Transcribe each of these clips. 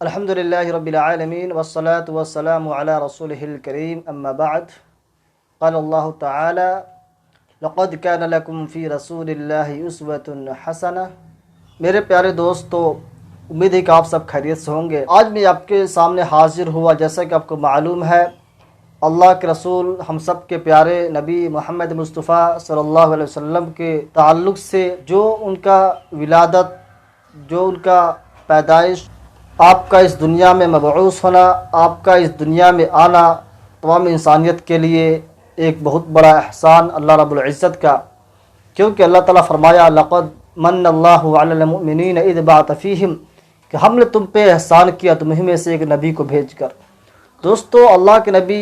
الحمد للہ رب العالمین والصلاة والسلام علی رسولہ الکریم اما بعد قال اللہ تعالی لقد کان لکم فی رسول اللہ اسوۃ حسنہ۔ میرے پیارے دوستو، امید ہے کہ آپ سب خیریت سے ہوں گے۔ آج میں آپ کے سامنے حاضر ہوا، جیسا کہ آپ کو معلوم ہے اللہ کے رسول ہم سب کے پیارے نبی محمد مصطفیٰ صلی اللہ علیہ وسلم کے تعلق سے جو ان کا ولادت، جو ان کا پیدائش، آپ کا اس دنیا میں مبعوث ہونا، آپ کا اس دنیا میں آنا تمام انسانیت کے لیے ایک بہت بڑا احسان اللہ رب العزت کا، کیونکہ اللہ تعالیٰ فرمایا لقد من اللہ علی المؤمنین اذ بعث فیہم، کہ ہم نے تم پہ احسان کیا تمہیں میں سے ایک نبی کو بھیج کر۔ دوستو، اللہ کے نبی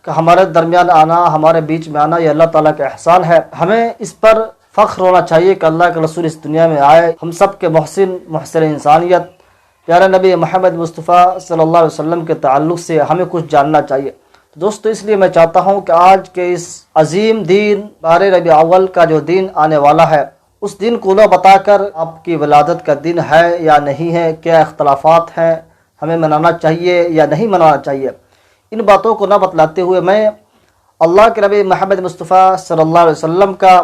کا ہمارے درمیان آنا، ہمارے بیچ میں آنا، یہ اللہ تعالیٰ کا احسان ہے۔ ہمیں اس پر فخر ہونا چاہیے کہ اللہ کے رسول اس دنیا میں آئے، ہم سب کے محسن انسانیت پیارے نبی محمد مصطفیٰ صلی اللہ علیہ وسلم کے تعلق سے ہمیں کچھ جاننا چاہیے۔ تو دوستو، اس لیے میں چاہتا ہوں کہ آج کے اس عظیم دین 12 ربیع اول کا جو دین آنے والا ہے، اس دن کو نہ بتا کر آپ کی ولادت کا دن ہے یا نہیں ہے، کیا اختلافات ہیں، ہمیں منانا چاہیے یا نہیں منانا چاہیے، ان باتوں کو نہ بتلاتے ہوئے میں اللہ کے نبی محمد مصطفیٰ صلی اللہ علیہ وسلم کا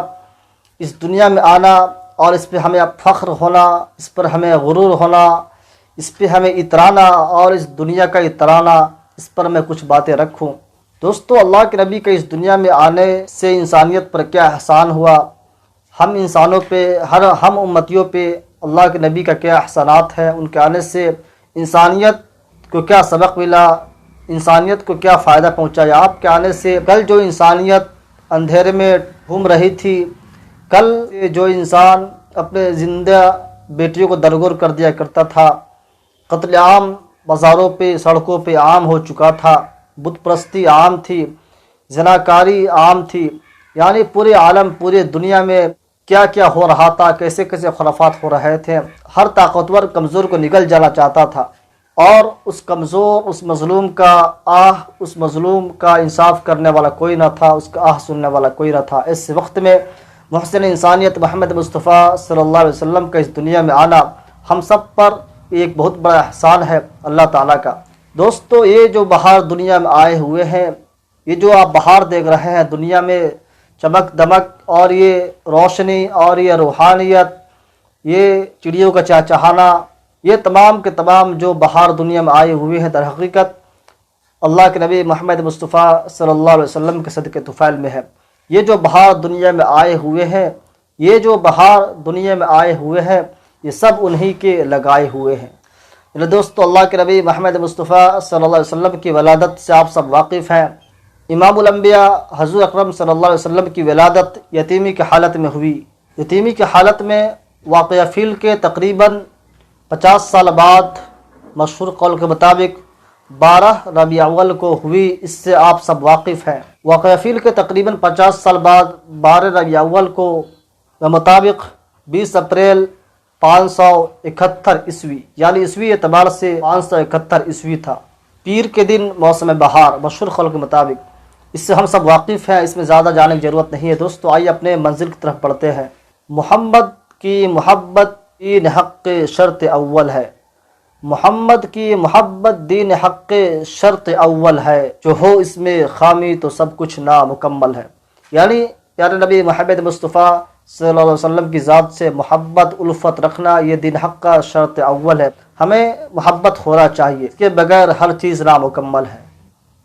اس دنیا میں آنا اور اس پہ ہمیں فخر ہونا، اس پر ہمیں غرور ہونا، اس پہ ہمیں اترانا اور اس دنیا کا اترانا، اس پر میں کچھ باتیں رکھوں۔ دوستو، اللہ کے نبی کے اس دنیا میں آنے سے انسانیت پر کیا احسان ہوا، ہم انسانوں پہ، ہم امتیوں پہ اللہ کے نبی کا کیا احسانات ہیں، ان کے آنے سے انسانیت کو کیا سبق ملا، انسانیت کو کیا فائدہ پہنچایا۔ آپ کے آنے سے کل جو انسانیت اندھیرے میں گھوم رہی تھی، کل جو انسان اپنے زندہ بیٹیوں کو درگور کر دیا کرتا تھا، قتل عام بازاروں پہ، سڑکوں پہ عام ہو چکا تھا، بت پرستی عام تھی، زناکاری عام تھی، یعنی پورے عالم، پورے دنیا میں کیا کیا ہو رہا تھا، کیسے کیسے خرافات ہو رہے تھے۔ ہر طاقتور کمزور کو نگل جانا چاہتا تھا، اور اس کمزور، اس مظلوم کا اس مظلوم کا انصاف کرنے والا کوئی نہ تھا، اس کا سننے والا کوئی نہ تھا۔ اس وقت میں محسن انسانیت محمد مصطفیٰ صلی اللہ علیہ وسلم کا اس دنیا میں آنا ہم سب پر ایک بہت بڑا احسان ہے اللہ تعالیٰ کا۔ دوستو، یہ جو بہار دنیا میں آئے ہوئے ہیں، یہ جو آپ بہار دیکھ رہے ہیں دنیا میں، چمک دمک اور یہ روشنی اور یہ روحانیت، یہ چڑیوں کا چہچہانا، یہ تمام کے تمام جو بہار دنیا میں آئے ہوئے ہیں، در حقیقت اللہ کے نبی محمد مصطفیٰ صلی اللہ علیہ وسلم کے صدقے طفیل میں ہے۔ یہ جو بہار دنیا میں آئے ہوئے ہیں، یہ جو بہار دنیا میں آئے ہوئے ہیں، یہ سب انہی کے لگائے ہوئے ہیں۔ یعنی دوستو، اللہ کے نبی محمد مصطفیٰ صلی اللہ علیہ وسلم کی ولادت سے آپ سب واقف ہیں۔ امام الانبیاء حضور اکرم صلی اللہ علیہ وسلم کی ولادت یتیمی کی حالت میں ہوئی۔ یتیمی کی حالت میں واقعہ فیل کے تقریباً 50 سال بعد، مشہور قول کے مطابق 12 ربیع اول کو ہوئی۔ اس سے آپ سب واقف ہیں۔ واقعہ فیل کے تقریباً 50 سال بعد 12 ربیع اول کو مطابق 20 اپریل 571 عیسوی، یعنی عیسوی اعتبار سے 571 عیسوی تھا، پیر کے دن موسم بہار، مشہور قول کے مطابق۔ اس سے ہم سب واقف ہیں، اس میں زیادہ جانے کی ضرورت نہیں ہے۔ دوستو، آئیے اپنے منزل کی طرف بڑھتے ہیں۔ محمد کی محبت دین حق شرط اول ہے، محمد کی محبت دین حق شرط اول ہے، جو ہو اس میں خامی تو سب کچھ نامکمل ہے۔ یعنی پیارے نبی محمد مصطفیٰ صلی اللہ علیہ وسلم کی ذات سے محبت، الفت رکھنا، یہ دین حق کا شرط اول ہے۔ ہمیں محبت ہونا چاہیے، اس کے بغیر ہر چیز نامکمل ہے۔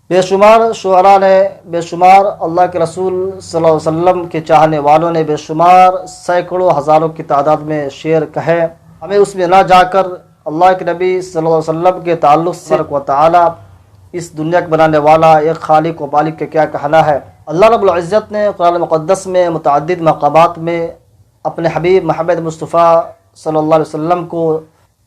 بے شمار شعراء نے، بے شمار اللہ کے رسول صلی اللہ علیہ وسلم کے چاہنے والوں نے بے شمار سینکڑوں ہزاروں کی تعداد میں شعر کہے۔ ہمیں اس میں نہ جا کر اللہ کے نبی صلی اللہ علیہ وسلم کے تعلق سے و تعالی، اس دنیا کو بنانے والا ایک خالق و مالک کا کیا کہنا ہے۔ اللہ رب العزت نے قرآن مقدس میں متعدد مقامات میں اپنے حبیب محمد مصطفیٰ صلی اللہ علیہ وسلم کو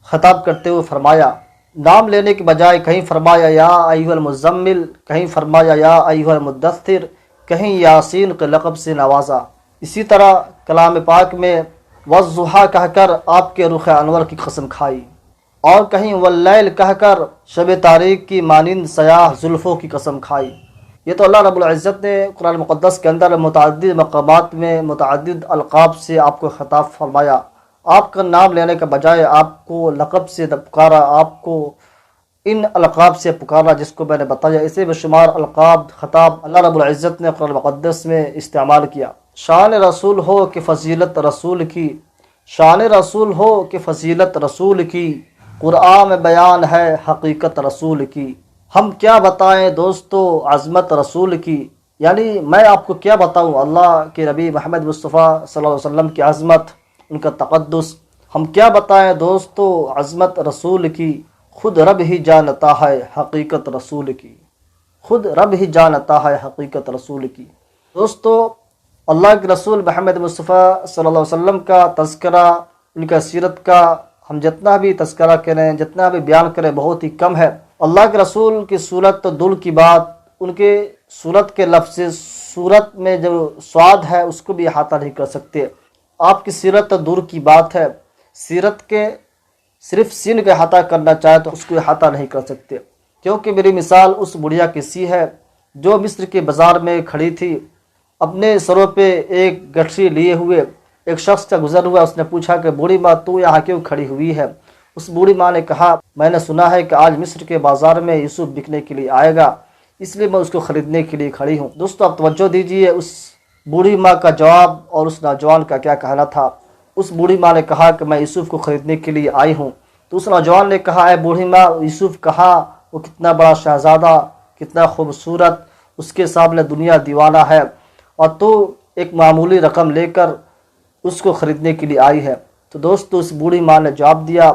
خطاب کرتے ہوئے فرمایا، نام لینے کے بجائے کہیں فرمایا یا ایھا المزمل، کہیں فرمایا یا ایھا المدثر، کہیں یاسین کے لقب سے نوازا۔ اسی طرح کلام پاک میں والضحیٰ کہہ کر آپ کے رخ انور کی قسم کھائی، اور کہیں واللیل کہہ کر شب تاریک کی مانند سیاہ زلفوں کی قسم کھائی۔ یہ تو اللہ رب العزت نے قرآن مقدس کے اندر متعدد مقامات میں متعدد القاب سے آپ کو خطاب فرمایا۔ آپ کا نام لینے کے بجائے آپ کو لقب سے پکارا، آپ کو ان القاب سے پکارا جس کو میں نے بتایا، اسے بے شمار القاب خطاب اللہ رب العزت نے قرآن مقدس میں استعمال کیا۔ شان رسول ہو کہ فضیلت رسول کی، شان رسول ہو کہ فضیلت رسول کی، قرآن میں بیان ہے حقیقت رسول کی۔ ہم کیا بتائیں دوستو عظمت رسول کی، یعنی میں آپ کو کیا بتاؤں اللہ کے نبی محمد مصطفیٰ صلی اللہ علیہ وسلم کی عظمت، ان کا تقدس۔ ہم کیا بتائیں دوستو عظمت رسول کی، خود رب ہی جانتا ہے حقیقت رسول کی، خود رب ہی جانتا ہے حقیقت رسول کی۔ دوستو اللہ کے رسول محمد مصطفیٰ صلی اللہ علیہ وسلم کا تذکرہ، ان کا سیرت کا ہم جتنا بھی تذکرہ کریں، جتنا بھی بیان کریں بہت ہی کم ہے۔ اللہ کے رسول کی صورت تو دل کی بات، ان کے صورت کے لفظ، صورت میں جو سواد ہے اس کو بھی احاطہ نہیں کر سکتے۔ آپ کی سیرت تو دور کی بات ہے، سیرت کے صرف سین کا احاطہ کرنا چاہے تو اس کو احاطہ نہیں کر سکتے، کیونکہ میری مثال اس بڑھیا کی سی ہے جو مصر کے بازار میں کھڑی تھی، اپنے سروں پہ ایک گٹھری لیے ہوئے ایک شخص کا گزر ہوا، اس نے پوچھا کہ بوڑھی ماں تو یہاں کیوں کھڑی ہوئی ہے؟ اس بوڑھی ماں نے کہا میں نے سنا ہے کہ آج مصر کے بازار میں یوسف بکنے کے لیے آئے گا، اس لیے میں اس کو خریدنے کے لیے کھڑی ہوں۔ دوستو آپ توجہ دیجئے اس بوڑھی ماں کا جواب اور اس نوجوان کا کیا کہنا تھا۔ اس بوڑھی ماں نے کہا کہ میں یوسف کو خریدنے کے لیے آئی ہوں، تو اس نوجوان نے کہا اے بوڑھی ماں یوسف کہاں، وہ کتنا بڑا شہزادہ، کتنا خوبصورت، اس کے سامنے دنیا دیوانہ ہے اور تو ایک معمولی رقم لے کر اس کو خریدنے کے لیے آئی ہے۔ تو دوستو اس بوڑھی ماں نے جواب دیا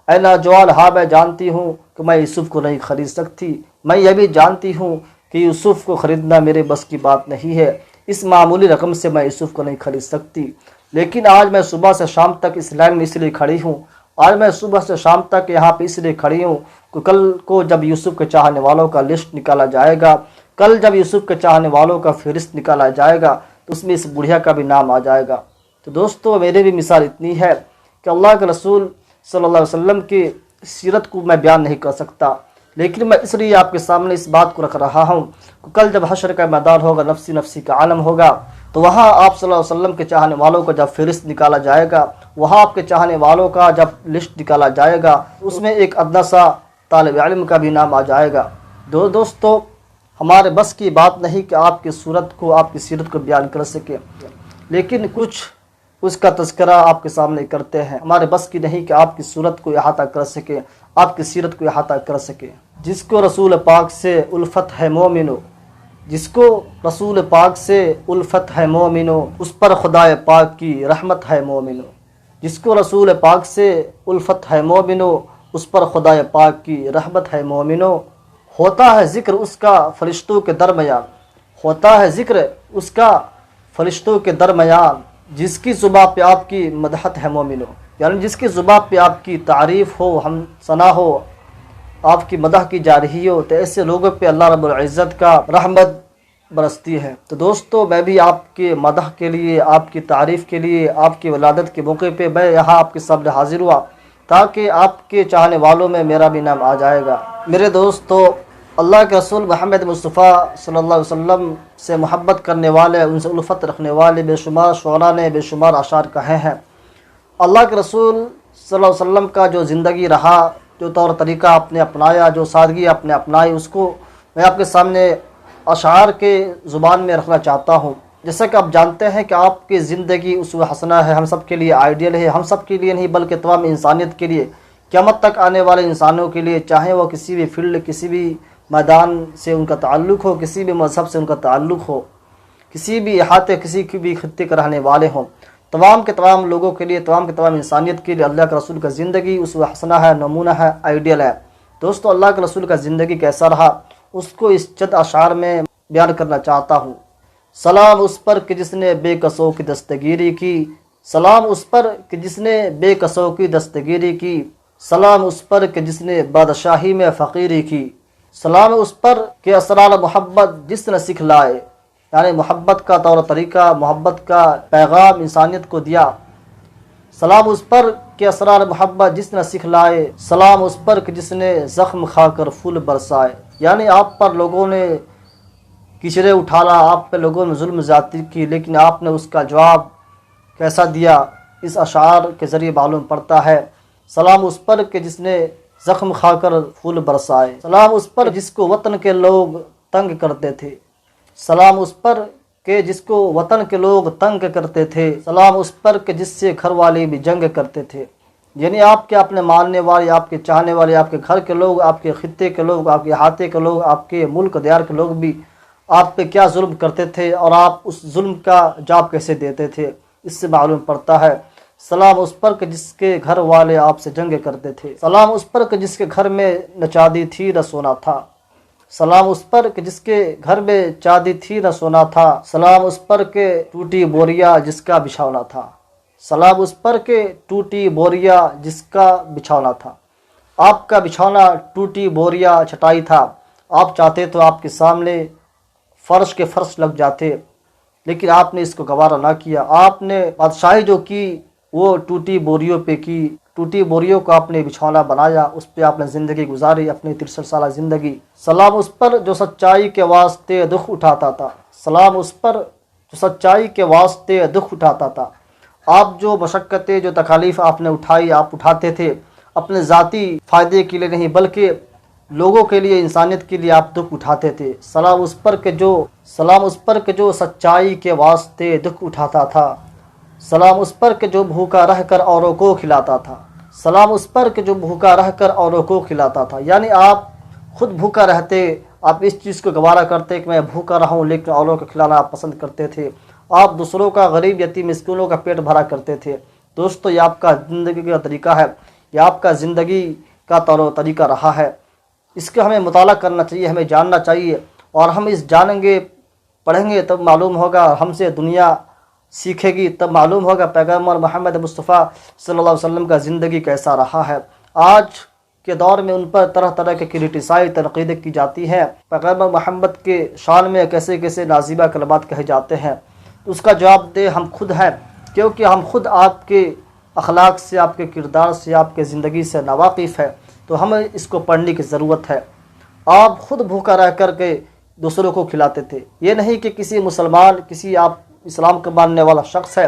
اے نوجوان، ہاں میں جانتی ہوں کہ میں یوسف کو نہیں خرید سکتی، میں یہ بھی جانتی ہوں کہ یوسف کو خریدنا میرے بس کی بات نہیں ہے، اس معمولی رقم سے میں یوسف کو نہیں خرید سکتی، لیکن آج میں صبح سے شام تک اس لائن میں اس لیے کھڑی ہوں، آج میں صبح سے شام تک یہاں پہ اس لیے کھڑی ہوں کہ کل کو جب یوسف کے چاہنے والوں کا لسٹ نکالا جائے گا، کل جب یوسف کے چاہنے والوں کا فہرست نکالا جائے گا تو اس میں اس بڑھیا کا بھی نام آ جائے گا۔ تو دوستو میری بھی مثال اتنی ہے کہ اللہ کے رسول صلی اللہ علیہ وسلم کی سیرت کو میں بیان نہیں کر سکتا، لیکن میں اس لیے آپ کے سامنے اس بات کو رکھ رہا ہوں کہ کل جب حشر کا میدان ہوگا، نفسی نفسی کا عالم ہوگا، تو وہاں آپ صلی اللہ علیہ وسلم کے چاہنے والوں کا جب فہرست نکالا جائے گا، وہاں آپ کے چاہنے والوں کا جب لسٹ نکالا جائے گا، اس میں ایک ادنا سا طالب علم کا بھی نام آ جائے گا۔ دوستو ہمارے بس کی بات نہیں کہ آپ کی صورت کو، آپ کی سیرت کو بیان کر سکے، لیکن کچھ اس کا تذکرہ آپ کے سامنے کرتے ہیں۔ ہمارے بس کی نہیں کہ آپ کی صورت کو احاطہ کر سکے، آپ کی سیرت کو احاطہ کر سکے۔ جس کو رسول پاک سے الفت ہے مومنو، جس کو رسول پاک سے الفت ہے مومنو، اس پر خدائے پاک کی رحمت ہے مومنو، جس کو رسول پاک سے الفت ہے مومنو، اس پر خدائے پاک کی رحمت ہے مومنو۔ ہوتا ہے ذکر اس کا فرشتوں کے درمیان، ہوتا ہے ذکر اس کا فرشتوں کے درمیان، جس کی زباں پہ آپ کی مدحت ہے مومنو، یعنی جس کی زباں پہ آپ کی تعریف ہو، ہم ثنا ہو، آپ کی مدح کی جا رہی ہو، تو ایسے لوگوں پہ اللہ رب العزت کا رحمت برستی ہے۔ تو دوستو میں بھی آپ کے مدح کے لیے، آپ کی تعریف کے لیے، آپ کی ولادت کے موقع پہ میں یہاں آپ کے سامنے حاضر ہوا تاکہ آپ کے چاہنے والوں میں میرا بھی نام آ جائے گا۔ میرے دوستو اللہ کے رسول محمد مصطفیٰ صلی اللہ علیہ وسلم سے محبت کرنے والے، ان سے الفت رکھنے والے بے شمار شعراء نے بے شمار اشعار کہے ہیں۔ اللہ کے رسول صلی اللہ علیہ وسلم کا جو زندگی رہا، جو طور طریقہ آپ نے اپنایا، جو سادگی آپ نے اپنائی، اس کو میں آپ کے سامنے اشعار کے زبان میں رکھنا چاہتا ہوں۔ جیسا کہ آپ جانتے ہیں کہ آپ کی زندگی اسوہ حسنہ ہے، ہم سب کے لیے آئیڈیل ہے، ہم سب کے لیے نہیں بلکہ تمام انسانیت کے لیے، قیامت تک آنے والے انسانوں کے لیے، چاہے وہ کسی بھی فیلڈ، کسی بھی میدان سے ان کا تعلق ہو، کسی بھی مذہب سے ان کا تعلق ہو، کسی بھی احاطے، کسی کی بھی خطے کے رہنے والے ہوں، تمام کے تمام لوگوں کے لیے، تمام کے تمام انسانیت کے لیے اللہ کے رسول کا زندگی اسوہ حسنہ ہے، نمونہ ہے، آئیڈیل ہے۔ دوستو اللہ کے رسول کا زندگی کیسا رہا اس کو اس چند اشعار میں بیان کرنا چاہتا ہوں۔ سلام اس پر کہ جس نے بے کسوں کی دستگیری کی، سلام اس پر کہ جس نے بے کسوں کی دستگیری کی، سلام اس پر کہ جس نے بادشاہی میں فقیری کی، سلام اس پر کہ اسرار محبت جس نے سکھلائے، یعنی محبت کا طور طریقہ، محبت کا پیغام انسانیت کو دیا۔ سلام اس پر کہ اسرار محبت جس نے سکھلائے، سلام اس پر کہ جس نے زخم کھا کر پھول برسائے، یعنی آپ پر لوگوں نے کچرے اٹھالا، آپ پہ لوگوں نے ظلم زیادتی کی، لیکن آپ نے اس کا جواب کیسا دیا اس اشعار کے ذریعے معلوم پڑتا ہے۔ سلام اس پر کہ جس نے زخم کھا کر پھول برسائے، سلام اس پر جس کو وطن کے لوگ تنگ کرتے تھے، سلام اس پر کہ جس کو وطن کے لوگ تنگ کرتے تھے، سلام اس پر کہ جس سے گھر والے بھی جنگ کرتے تھے۔ یعنی آپ کے اپنے ماننے والے، آپ کے چاہنے والے، آپ کے گھر کے لوگ، آپ کے خطے کے لوگ، آپ کے احاطے کے لوگ، آپ کے ملک دیار کے لوگ بھی آپ پہ کیا ظلم کرتے تھے اور آپ اس ظلم کا جواب کیسے دیتے تھے، اس سے معلوم پڑتا ہے۔ سلام اس پر کہ جس کے گھر والے آپ سے جنگ کرتے تھے، سلام اس پر کہ جس کے گھر میں نہ چاندی تھی نہ سونا تھا، سلام اس پر کہ جس کے گھر میں چاندی تھی نہ سونا تھا، سلام اس پر کہ ٹوٹی بوریا جس کا بچھونا تھا، سلام اس پر کہ ٹوٹی بوریا جس کا بچھونا تھا۔ آپ کا بچھونا ٹوٹی بوریا چھٹائی تھا، آپ چاہتے تو آپ کے سامنے فرش کے فرش لگ جاتے، لیکن آپ نے اس کو گوارا نہ کیا۔ آپ نے بادشاہی جو کی وہ ٹوٹی بوریوں پہ کی، ٹوٹی بوریوں کو آپ نے بچھونا بنایا، اس پہ آپ نے زندگی گزاری، اپنی 63 سالہ زندگی۔ سلام اس پر جو سچائی کے واسطے دکھ اٹھاتا تھا، سلام اس پر جو سچائی کے واسطے دکھ اٹھاتا تھا۔ آپ جو مشقتیں، جو تکالیف آپ نے اٹھائی، آپ اٹھاتے تھے اپنے ذاتی فائدے کے لیے نہیں بلکہ لوگوں کے لیے، انسانیت کے لیے آپ دکھ اٹھاتے تھے۔ سلام اس پر کہ جو سچائی کے واسطے دکھ اٹھاتا تھا، سلام اس پر کہ جو بھوکا رہ کر اوروں کو کھلاتا تھا، سلام اس پر کہ جو بھوکا رہ کر اوروں کو کھلاتا تھا۔ یعنی آپ خود بھوکا رہتے، آپ اس چیز کو گوارا کرتے کہ میں بھوکا رہوں لیکن اوروں کو کھلانا آپ پسند کرتے تھے، آپ دوسروں کا، غریب یتیم مسکینوں کا پیٹ بھرا کرتے تھے۔ دوستو، یہ آپ کا زندگی کا طریقہ ہے، یہ آپ کا زندگی کا طور و طریقہ رہا ہے۔ اس کا ہمیں مطالعہ کرنا چاہیے، ہمیں جاننا چاہیے، اور ہم اس جانیں گے، پڑھیں گے تب معلوم ہوگا، ہم سے دنیا سیکھے گی تب معلوم ہوگا پیغمبر محمد مصطفیٰ صلی اللہ علیہ وسلم کا زندگی کیسا رہا ہے۔ آج کے دور میں ان پر طرح طرح کے کرٹیسائز، تنقیدیں کی جاتی ہیں، پیغمبر محمد کے شان میں کیسے کیسے نازیبہ کلمات کہے جاتے ہیں، اس کا جواب دہ ہم خود ہیں، کیونکہ ہم خود آپ کے اخلاق سے، آپ کے کردار سے، آپ کے زندگی سے ناواقف ہے، تو ہمیں اس کو پڑھنے کی ضرورت ہے۔ آپ خود بھوکا رہ کر کے دوسروں کو کھلاتے تھے، یہ نہیں کہ کسی مسلمان، کسی آپ اسلام کا ماننے والا شخص ہے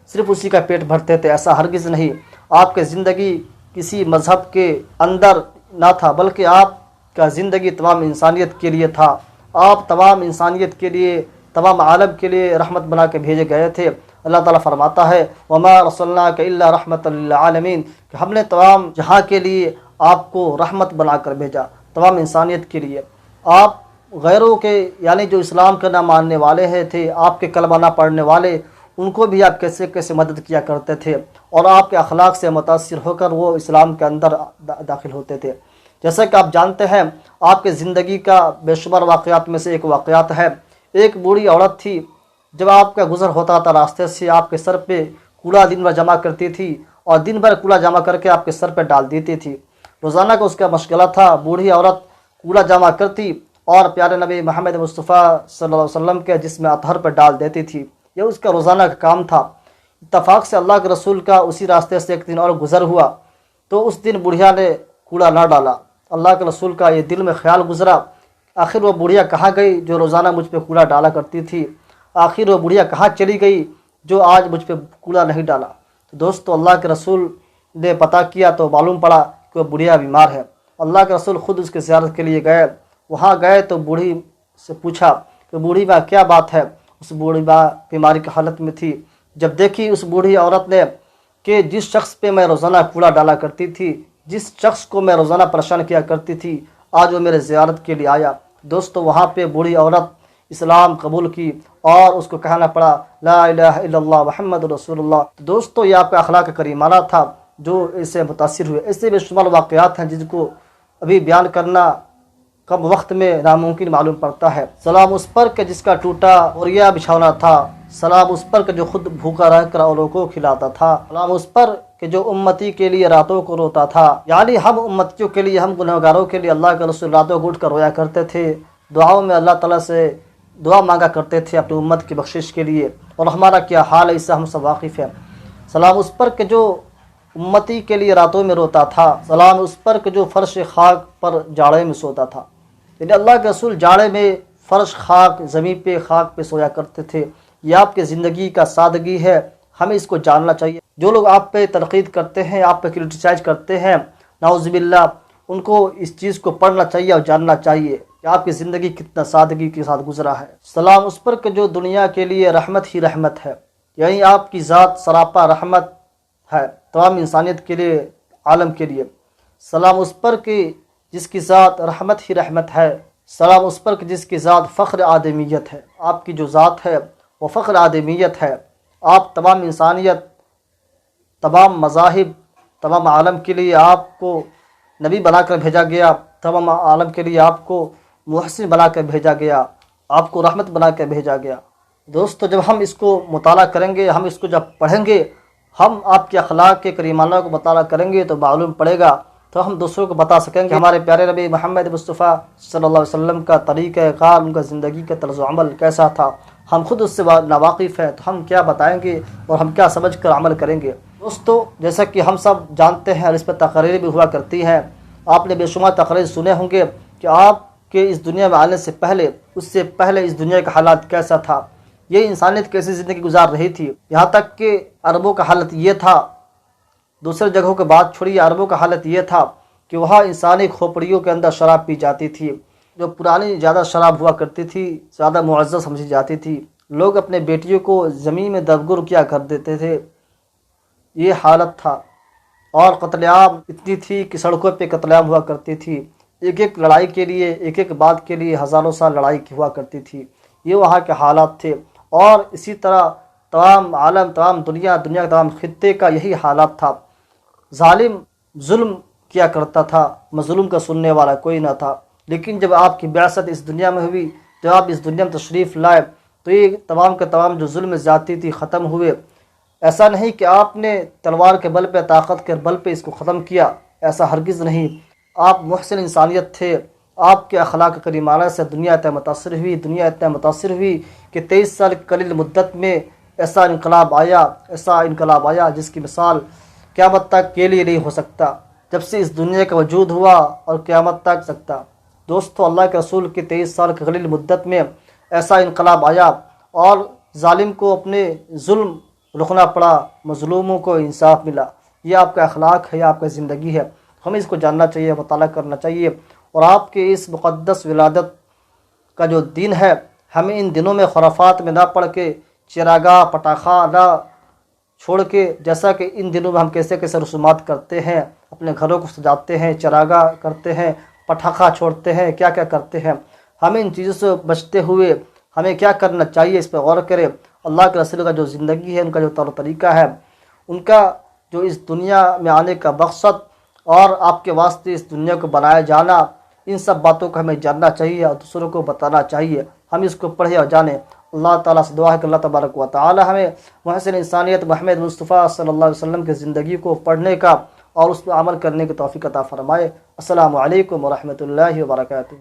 صرف اسی کا پیٹ بھرتے تھے، ایسا ہرگز نہیں۔ آپ کی زندگی کسی مذہب کے اندر نہ تھا بلکہ آپ کا زندگی تمام انسانیت کے لیے تھا، آپ تمام انسانیت کے لیے، تمام عالم کے لیے رحمت بنا کے بھیجے گئے تھے۔ اللہ تعالیٰ فرماتا ہے وَمَا أَرْسَلْنَاكَ إِلَّا رَحْمَةً لِّلْعَالَمِينَ، کہ ہم نے تمام جہاں کے لیے آپ کو رحمت بنا کر بھیجا، تمام انسانیت کے لیے۔ آپ غیروں کے، یعنی جو اسلام کا نہ ماننے والے تھے، آپ کے کلمہ نہ پڑھنے والے، ان کو بھی آپ کیسے کیسے مدد کیا کرتے تھے، اور آپ کے اخلاق سے متاثر ہو کر وہ اسلام کے اندر داخل ہوتے تھے۔ جیسا کہ آپ جانتے ہیں، آپ کے زندگی کا بے شمار واقعات میں سے ایک واقعات ہے، ایک بوڑھی عورت تھی، جب آپ کا گزر ہوتا تھا راستے سے، آپ کے سر پہ کوڑا دن بھر جمع کرتی تھی، اور دن بھر کوڑا جمع کر کے آپ کے سر پہ ڈال دیتی تھی۔ روزانہ کا اس کا مشغلہ تھا، بوڑھی عورت کوڑا جمع کرتی اور پیارے نبی محمد مصطفیٰ صلی اللہ علیہ وسلم کے جسم اطہر پر ڈال دیتی تھی، یہ اس کا روزانہ کا کام تھا۔ اتفاق سے اللہ کے رسول کا اسی راستے سے ایک دن اور گزر ہوا، تو اس دن بڑھیا نے کوڑا نہ ڈالا۔ اللہ کے رسول کا یہ دل میں خیال گزرا، آخر وہ بڑھیا کہاں گئی جو روزانہ مجھ پہ کوڑا ڈالا کرتی تھی، آخر وہ بڑھیا کہاں چلی گئی جو آج مجھ پہ کوڑا نہیں ڈالا۔ تو دوستو، اللہ کے رسول نے پتہ کیا تو معلوم پڑا کہ وہ بڑھیا بیمار ہے۔ اللہ کے رسول خود اس کی زیارت کے لیے گئے، وہاں گئے تو بوڑھی سے پوچھا کہ بوڑھی ماں کیا بات ہے؟ اس بوڑھی ماں بیماری کی حالت میں تھی۔ جب دیکھی اس بوڑھی عورت نے کہ جس شخص پہ میں روزانہ کوڑا ڈالا کرتی تھی، جس شخص کو میں روزانہ پریشان کیا کرتی تھی، آج وہ میرے زیارت کے لیے آیا۔ دوستو، وہاں پہ بوڑھی عورت اسلام قبول کی اور اس کو کہنا پڑا لا الہ الا اللہ محمد رسول اللہ۔ دوستو، یہ آپ کا اخلاق کریمانہ تھا جو اس سے متاثر ہوئے۔ ایسے بے شمار واقعات ہیں جن کو ابھی بیان کرنا کم وقت میں ناممکن معلوم پڑتا ہے۔ سلام اس پر کہ جس کا ٹوٹا بوریا بچھونا تھا، سلام اس پر کہ جو خود بھوکا رہ کر اوروں کو کھلاتا تھا، سلام اس پر کہ جو امتی کے لیے راتوں کو روتا تھا۔ یعنی ہم امتیوں کے لیے، ہم گنہگاروں کے لیے اللہ کے رسول راتوں کو اٹھ کر رویا کرتے تھے، دعاؤں میں اللہ تعالیٰ سے دعا مانگا کرتے تھے اپنی امت کی بخشش کے لیے، اور ہمارا کیا حال ہے اس سے ہم سب واقف ہیں۔ سلام اس پر کہ جو امتی کے لیے راتوں میں روتا تھا، سلام اس پر کہ جو فرش خاک پر جاڑے میں سوتا تھا۔ یعنی اللہ کے رسول جاڑے میں فرش خاک، زمین پہ خاک پہ سویا کرتے تھے۔ یہ آپ کے زندگی کا سادگی ہے، ہمیں اس کو جاننا چاہیے۔ جو لوگ آپ پہ تنقید کرتے ہیں، آپ پہ کرٹیسائز کرتے ہیں، نعوذ باللہ، ان کو اس چیز کو پڑھنا چاہیے اور جاننا چاہیے کہ آپ کی زندگی کتنا سادگی کے ساتھ گزرا ہے۔ سلام اس پر کہ جو دنیا کے لیے رحمت ہی رحمت ہے، یعنی آپ کی ذات سراپا رحمت ہے تمام انسانیت کے لیے، عالم کے لیے۔ سلام اس پر کہ جس کی ذات رحمت ہی رحمت ہے، سلام اس پر کہ جس کی ذات فخر آدمیت ہے۔ آپ کی جو ذات ہے وہ فخر آدمیت ہے، آپ تمام انسانیت، تمام مذاہب، تمام عالم کے لیے آپ کو نبی بنا کر بھیجا گیا، تمام عالم کے لیے آپ کو محسن بنا کر بھیجا گیا، آپ کو رحمت بنا کر بھیجا گیا۔ دوستو جب ہم اس کو مطالعہ کریں گے، ہم اس کو جب پڑھیں گے، ہم آپ کے اخلاق کے کریمانہ کو مطالعہ کریں گے تو معلوم پڑے گا، تو ہم دوسروں کو بتا سکیں گے ہمارے پیارے نبی محمد مصطفیٰ صلی اللہ علیہ وسلم کا طریقہ کار، ان کا زندگی کا طرز و عمل کیسا تھا۔ ہم خود اس سے ناواقف ہیں تو ہم کیا بتائیں گے اور ہم کیا سمجھ کر عمل کریں گے۔ دوستو جیسا کہ ہم سب جانتے ہیں اور اس پر تقریر بھی ہوا کرتی ہیں، آپ نے بے شمار تقریر سنے ہوں گے کہ آپ کے اس دنیا میں آنے سے پہلے، اس سے پہلے اس دنیا کا حالات کیسا تھا، یہ انسانیت کیسی زندگی گزار رہی تھی۔ یہاں تک کہ عربوں کا حالت یہ تھا، دوسرے جگہوں کے بات چھوڑیے، عربوں کا حالت یہ تھا کہ وہاں انسانی کھوپڑیوں کے اندر شراب پی جاتی تھی، جو پرانی زیادہ شراب ہوا کرتی تھی، زیادہ معزز سمجھی جاتی تھی۔ لوگ اپنے بیٹیوں کو زمین میں دبگر کیا کر دیتے تھے، یہ حالت تھا۔ اور قتل عام اتنی تھی کہ سڑکوں پہ قتل عام ہوا کرتی تھی، ایک ایک لڑائی کے لیے، ایک ایک بات کے لیے ہزاروں سال لڑائی ہوا کرتی تھی، یہ وہاں کے حالات تھے۔ اور اسی طرح تمام عالم، تمام دنیا کے تمام خطے کا یہی حالات تھا۔ ظالم ظلم کیا کرتا تھا، مظلوم کا سننے والا کوئی نہ تھا۔ لیکن جب آپ کی بعثت اس دنیا میں ہوئی، جب آپ اس دنیا میں تشریف لائے، تو یہ تمام کے تمام جو ظلم زیادتی تھی ختم ہوئے۔ ایسا نہیں کہ آپ نے تلوار کے بل پہ، طاقت کے بل پہ اس کو ختم کیا، ایسا ہرگز نہیں۔ آپ محسن انسانیت تھے، آپ کے اخلاق کریمانہ سے دنیا اتنا متاثر ہوئی، دنیا اتنا متاثر ہوئی کہ 23 سال کی قلیل مدت میں ایسا انقلاب آیا جس کی مثال قیامت تک کے لیے نہیں ہو سکتا، جب سے اس دنیا کا وجود ہوا اور قیامت تک سکتا۔ دوستو اللہ کے رسول کی 23 سال کی قلیل مدت میں ایسا انقلاب آیا اور ظالم کو اپنے ظلم رکنا پڑا، مظلوموں کو انصاف ملا۔ یہ آپ کا اخلاق ہے، یہ آپ کا زندگی ہے، ہمیں اس کو جاننا چاہیے، مطالعہ کرنا چاہیے۔ اور آپ کے اس مقدس ولادت کا جو دن ہے، ہمیں ان دنوں میں خرافات میں نہ پڑھ کے، چراغاہ پٹاخہ نہ چھوڑ کے، جیسا کہ ان دنوں میں ہم کیسے کیسے رسومات کرتے ہیں، اپنے گھروں کو سجاتے ہیں، چراغاہ کرتے ہیں، پٹاخہ چھوڑتے ہیں، کیا کیا کرتے ہیں، ہمیں ان چیزوں سے بچتے ہوئے ہمیں کیا کرنا چاہیے، اس پہ غور کریں۔ اللہ کے رسول کا جو زندگی ہے، ان کا جو طور طریقہ ہے، ان کا جو اس دنیا میں آنے کا مقصد اور آپ کے واسطے اس دنیا کو بنایا جانا، ان سب باتوں کو ہمیں جاننا چاہیے اور دوسروں کو بتانا چاہیے۔ ہم اس کو پڑھیں اور جانیں۔ اللہ تعالیٰ سے دعا ہے کہ اللہ تبارک و تعالیٰ ہمیں محسن انسانیت محمد مصطفیٰ صلی اللہ علیہ وسلم کی زندگی کو پڑھنے کا اور اس پر عمل کرنے کی توفیق عطا فرمائے۔ السلام علیکم ورحمۃ اللہ وبرکاتہ۔